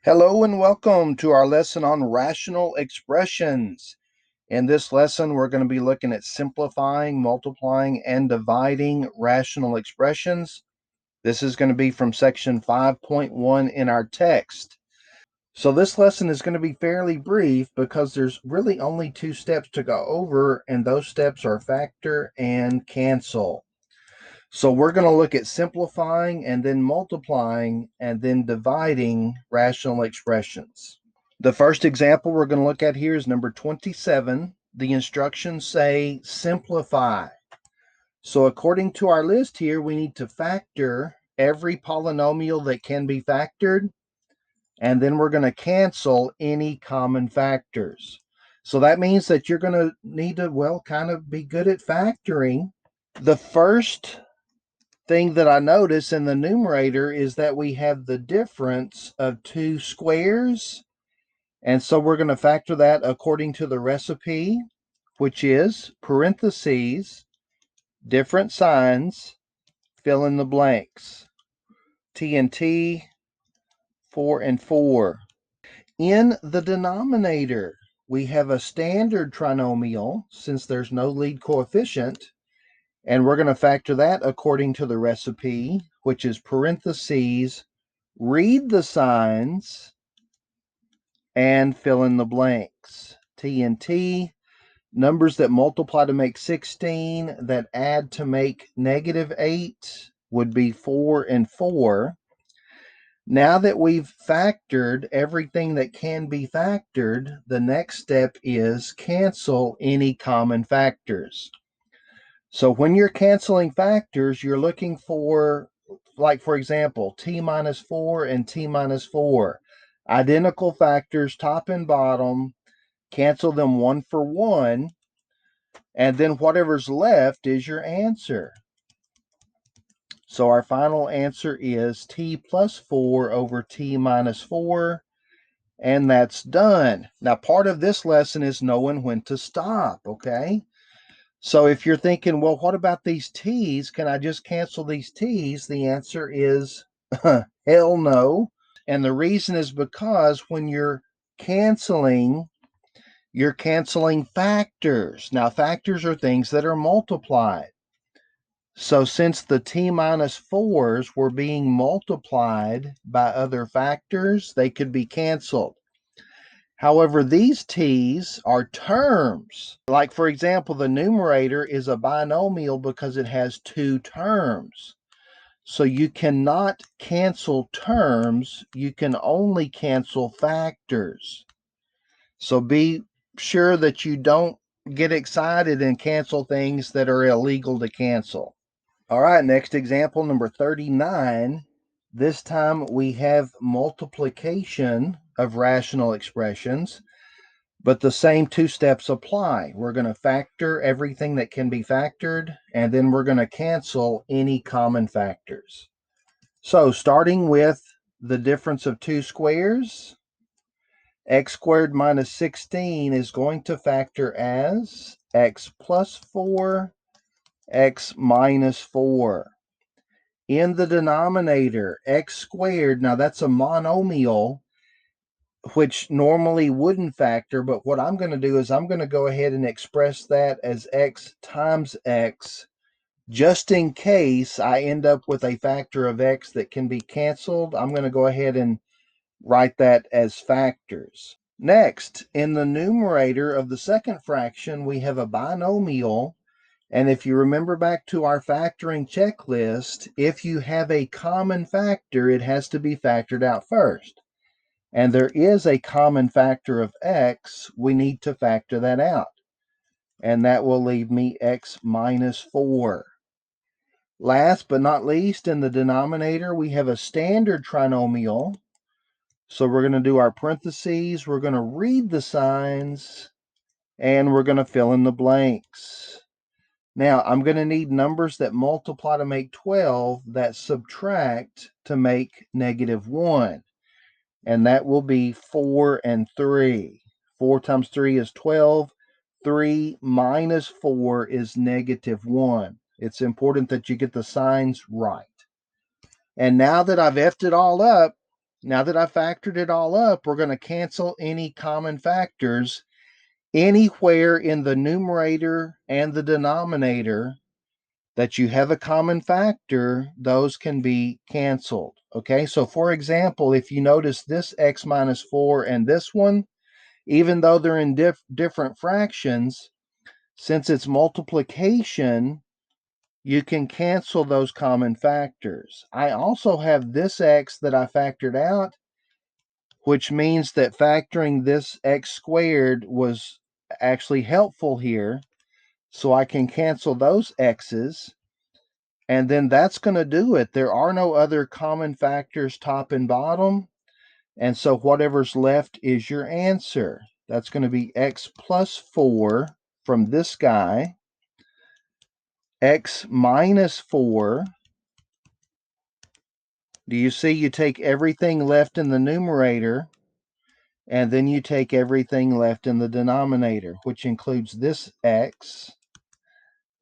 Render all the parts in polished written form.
Hello and welcome to our lesson on rational expressions. In this lesson, we're going to be looking at simplifying, multiplying, and dividing rational expressions. This is going to be from section 5.1 in our text. So this lesson is going to be fairly brief because there's really only two steps to go over, and those steps are factor and cancel. So we're going to look at simplifying and then multiplying and then dividing rational expressions. The first example we're going to look at here is number 27. The instructions say simplify. So according to our list here, we need to factor every polynomial that can be factored, and then we're going to cancel any common factors. So that means that you're going to need to, kind of be good at factoring. The first thing that I notice in the numerator is that we have the difference of two squares. And so we're going to factor that according to the recipe, which is parentheses, different signs, fill in the blanks. T and T, 4 and 4. In the denominator, we have a standard trinomial since there's no lead coefficient. And we're going to factor that according to the recipe, which is parentheses, read the signs, and fill in the blanks. T and T, numbers that multiply to make 16, that add to make -8 would be 4 and 4. Now that we've factored everything that can be factored, the next step is cancel any common factors. So when you're canceling factors, you're looking for, like for example, t minus 4 and t minus 4. Identical factors, top and bottom, cancel them one for one, and then whatever's left is your answer. So our final answer is t plus 4 over t minus 4, and that's done. Now, part of this lesson is knowing when to stop, okay? So if you're thinking, well, what about these t's? Can I just cancel these t's? The answer is hell no. And the reason is because when you're canceling factors. Now, factors are things that are multiplied. So since the t minus 4s were being multiplied by other factors, they could be canceled. However, these t's are terms. Like, for example, the numerator is a binomial because it has two terms. So you cannot cancel terms. You can only cancel factors. So be sure that you don't get excited and cancel things that are illegal to cancel. All right, next example, number 39. This time we have multiplication of rational expressions, but the same two steps apply. We're going to factor everything that can be factored, and then we're going to cancel any common factors. So starting with the difference of two squares, x squared minus 16 is going to factor as x plus 4, x minus 4. In the denominator, x squared, now that's a monomial, which normally wouldn't factor, but what I'm going to do is I'm going to go ahead and express that as x times x, just in case I end up with a factor of x that can be canceled. I'm going to go ahead and write that as factors. Next, in the numerator of the second fraction, we have a binomial. And if you remember back to our factoring checklist, if you have a common factor, it has to be factored out first. And there is a common factor of x. We need to factor that out. And that will leave me x minus 4. Last but not least, in the denominator, we have a standard trinomial. So we're going to do our parentheses. We're going to read the signs, and we're going to fill in the blanks. Now, I'm going to need numbers that multiply to make 12, that subtract to make -1. And that will be 4 and 3. 4 times 3 is 12. 3 minus 4 is -1. It's important that you get the signs right. And now that I've effed it all up, Now that I factored it all up, we're going to cancel any common factors anywhere in the numerator and the denominator that you have a common factor. Those can be canceled. Okay, so for example, if you notice this x minus 4 and this one, even though they're in different fractions, since it's multiplication, you can cancel those common factors. I also have this x that I factored out, which means that factoring this x squared was actually helpful here. So I can cancel those x's, and then that's going to do it. There are no other common factors top and bottom, and so whatever's left is your answer. That's going to be x plus 4 from this guy, x minus 4. Do you see you take everything left in the numerator, and then you take everything left in the denominator, which includes this x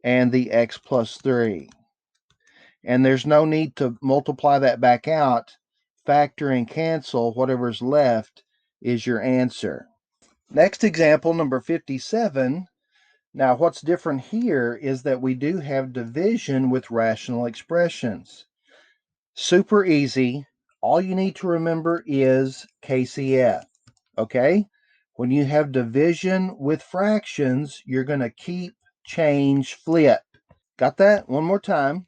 and the x plus 3. And there's no need to multiply that back out. Factor and cancel, whatever's left is your answer. Next example, number 57. Now, what's different here is that we do have division with rational expressions. Super easy. All you need to remember is KCF. Okay? When you have division with fractions, you're going to keep, change, flip. Got that? One more time.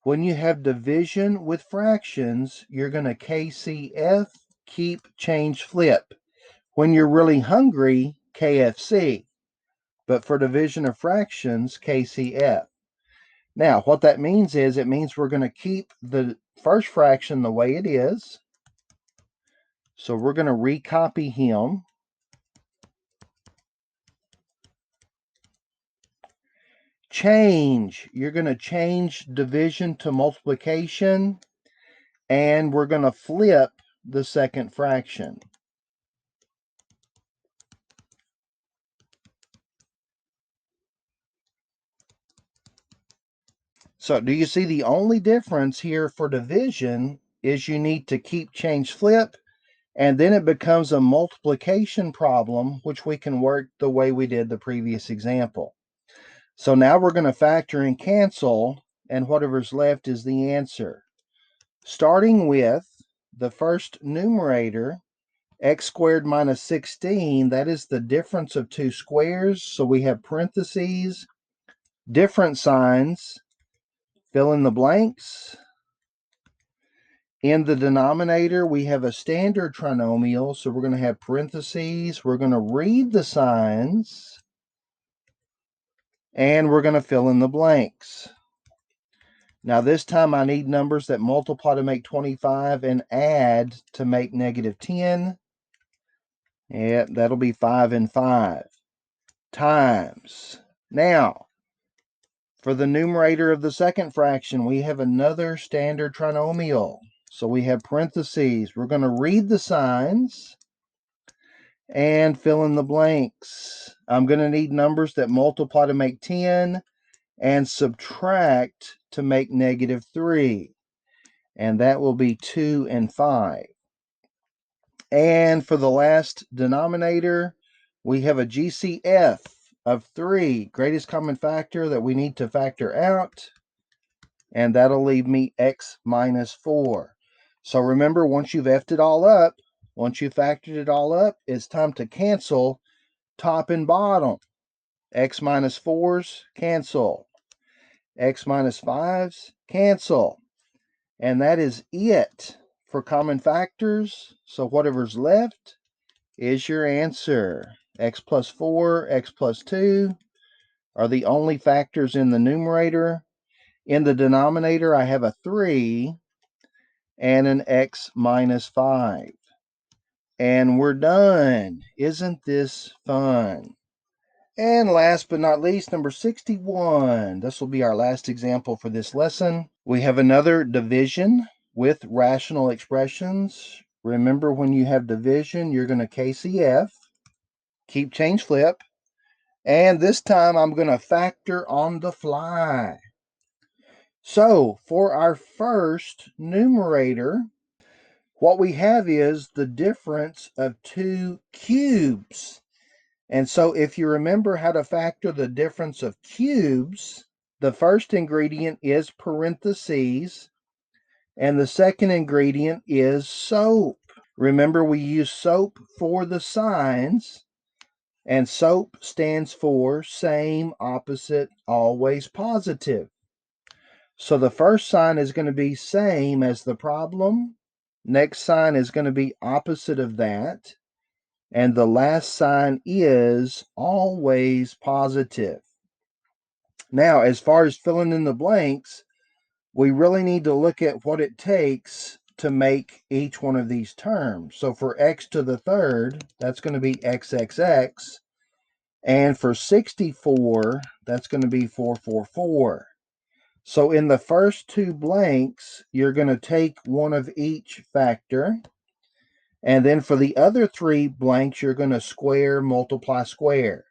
When you have division with fractions, you're going to KCF, keep, change, flip. When you're really hungry, KFC. But for division of fractions, KCF. Now, what that means is it means we're going to keep the first fraction the way it is. So we're going to recopy him. Change. You're going to change division to multiplication, and we're going to flip the second fraction. So do you see the only difference here for division is you need to keep, change, flip, and then it becomes a multiplication problem, which we can work the way we did the previous example. So now we're going to factor and cancel, and whatever's left is the answer. Starting with the first numerator, x squared minus 16, that is the difference of two squares. So we have parentheses, different signs, fill in the blanks. In the denominator, we have a standard trinomial, so we're going to have parentheses. We're going to read the signs, and we're going to fill in the blanks. Now this time I need numbers that multiply to make 25 and add to make negative 10. Yep, that'll be 5 and 5 times. Now, for the numerator of the second fraction, we have another standard trinomial. So we have parentheses. We're going to read the signs and fill in the blanks. I'm going to need numbers that multiply to make 10 and subtract to make negative 3. And that will be 2 and 5. And for the last denominator, we have a GCF of 3, greatest common factor that we need to factor out. And that'll leave me x minus 4. So remember, once you've F'd it all up, once you factored it all up, it's time to cancel top and bottom. X minus 4's cancel. X minus 5's cancel. And that is it for common factors. So whatever's left is your answer. X plus 4, x plus 2 are the only factors in the numerator. In the denominator, I have a 3 and an x minus 5. And we're done. Isn't this fun? And last but not least, number 61. This will be our last example for this lesson. We have another division with rational expressions. Remember, when you have division, you're going to KCF, keep, change, flip. And this time I'm going to factor on the fly. So for our first numerator, What we have is the difference of two cubes. And so if you remember how to factor the difference of cubes, the first ingredient is parentheses, and the second ingredient is soap. Remember, we use soap for the signs, and soap stands for same, opposite, always positive. So the first sign is going to be same as the problem. Next sign is going to be opposite of that. And the last sign is always positive. Now, as far as filling in the blanks, we really need to look at what it takes to make each one of these terms. So for x to the third, that's going to be xxx. And for 64, that's going to be 444. So in the first two blanks, you're going to take one of each factor. And then for the other three blanks, you're going to square, multiply, square.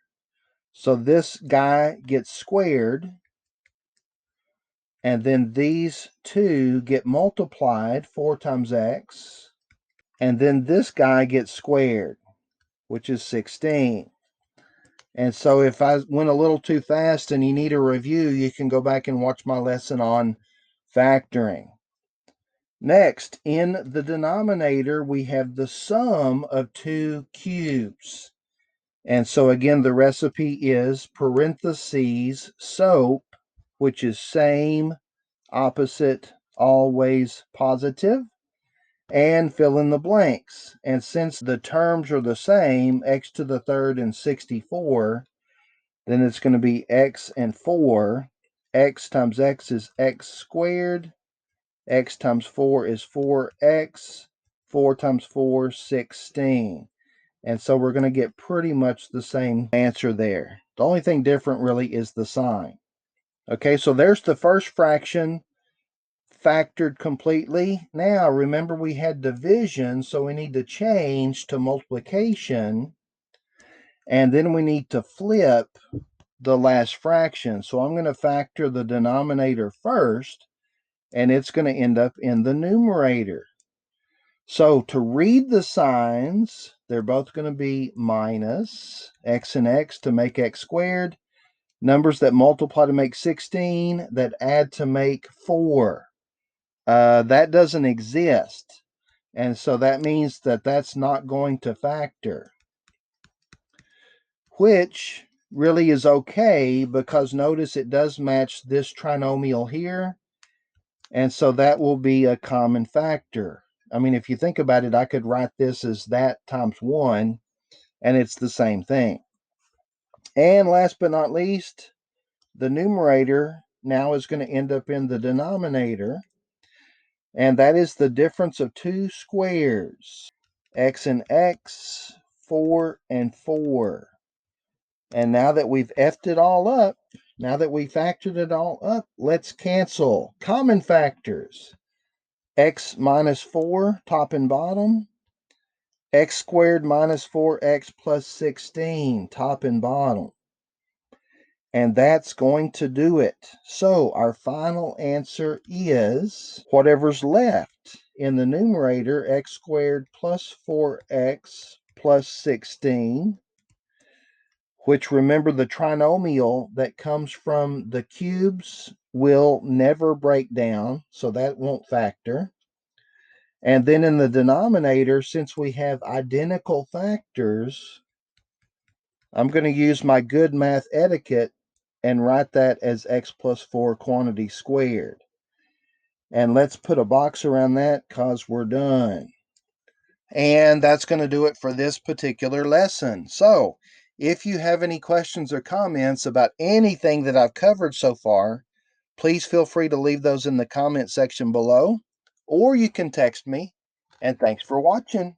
So this guy gets squared. And then these two get multiplied, 4 times x. And then this guy gets squared, which is 16. And so if I went a little too fast and you need a review, you can go back and watch my lesson on factoring. Next, in the denominator, we have the sum of two cubes. And so again, the recipe is parentheses soap, which is same, opposite, always positive, and fill in the blanks. And since the terms are the same, x to the third and 64, then it's going to be x and 4. X times x is x squared. X times 4 is 4x. 4 times 4, 16. And so we're going to get pretty much the same answer there. The only thing different really is the sign. Okay, so there's the first fraction factored completely. Now, remember we had division, so we need to change to multiplication. And then we need to flip the last fraction. So I'm going to factor the denominator first, and it's going to end up in the numerator. So to read the signs, they're both going to be minus x and x to make x squared. Numbers that multiply to make 16, that add to make 4. That doesn't exist. And so that means that that's not going to factor, which really is okay because notice it does match this trinomial here. And so that will be a common factor. I mean, if you think about it, I could write this as that times 1, and it's the same thing. And last but not least, the numerator now is going to end up in the denominator, and that is the difference of two squares, x and x, 4 and 4. And now that we've effed it all up, now that we factored it all up, let's cancel common factors. X minus 4, top and bottom. X squared minus 4x plus 16, top and bottom. And that's going to do it. So our final answer is whatever's left in the numerator, x squared plus 4x plus 16, which remember the trinomial that comes from the cubes will never break down, so that won't factor. And then in the denominator, since we have identical factors, I'm going to use my good math etiquette and write that as x plus 4 quantity squared. And let's put a box around that because we're done. And that's going to do it for this particular lesson. So if you have any questions or comments about anything that I've covered so far, please feel free to leave those in the comment section below, or you can text me. And thanks for watching.